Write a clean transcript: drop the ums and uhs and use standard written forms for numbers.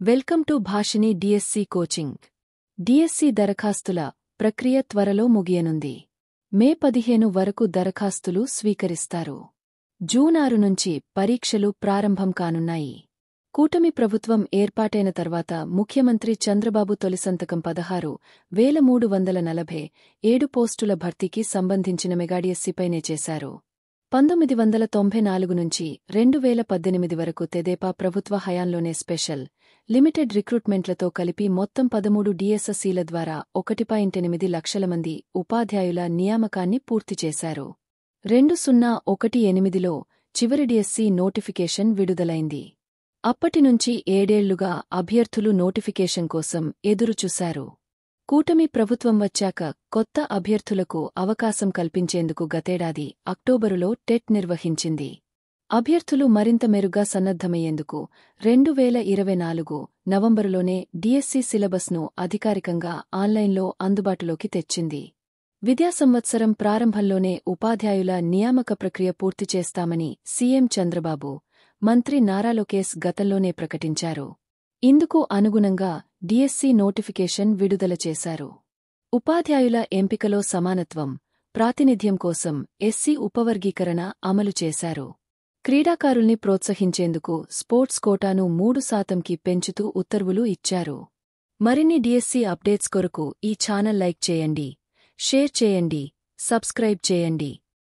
Welcome to భాషిని DSC coaching. DSC దరఖాస్తుల ప్రక్రియ త్వరలో ముగియనుంది. మే 15 వరకు దరఖాస్తులు స్వీకరిస్తారు. జూన్ 6 నుంచి పరీక్షలు ప్రారంభం కానున్నాయి. కూటమి ప్రభుత్వం ఏర్పాటైన తర్వాత ముఖ్యమంత్రి చంద్రబాబు తొలి సంతకం 16,347 పోస్టుల భర్తీకి సంబంధించిన మెగాడిఎస్సిపైనే చేశారు. 1994 నుంచి 2018 వరకు తెదేపా ప్రభుత్వ హయాంలోనే స్పెషల్, లిమిటెడ్ రిక్రూట్మెంట్లతో కలిపి మొత్తం 13 డిఎస్సిల ద్వారా 1.8 లక్షల మంది ఉపాధ్యాయుల నియామకాన్ని పూర్తి చేశారు. 2018లో చివరి డిఎస్సి నోటిఫికేషన్ విడుదలైంది. అప్పటినుంచి 7 ఏళ్లుగా అభ్యర్థులు నోటిఫికేషన్ కోసం ఎదురుచూశారు. కూటమి ప్రభుత్వం వచ్చాక కొత్త అభ్యర్థులకు అవకాశం కల్పించేందుకు గతేడాది అక్టోబరులో టెట్ నిర్వహించింది. అభ్యర్థులు మరింత మెరుగ్గా సన్నద్ధమయ్యేందుకు 2024 నవంబరులోనే డిఎస్సి సిలబస్ను అధికారికంగా ఆన్లైన్లో అందుబాటులోకి తెచ్చింది. విద్యా సంవత్సరం ప్రారంభంలోనే ఉపాధ్యాయుల నియామక ప్రక్రియ పూర్తి చేస్తామని సీఎం చంద్రబాబు, మంత్రి నారా లోకేశ్ గతంలోనే ప్రకటించారు. ఇందుకు అనుగుణంగా డిఎస్సి నోటిఫికేషన్ విడుదల చేశారు. ఉపాధ్యాయుల ఎంపికలో సమానత్వం, ప్రాతినిధ్యం కోసం ఎస్సీ ఉపవర్గీకరణ అమలు చేశారు. క్రీడాకారుల్ని ప్రోత్సహించేందుకు స్పోర్ట్స్ కోటాను 3%కి పెంచుతూ ఉత్తర్వులు ఇచ్చారు. మరిన్ని డిఎస్సి అప్డేట్స్ కొరకు ఈ ఛానల్ లైక్ చేయండి, షేర్ చేయండి, సబ్స్క్రైబ్ చేయండి.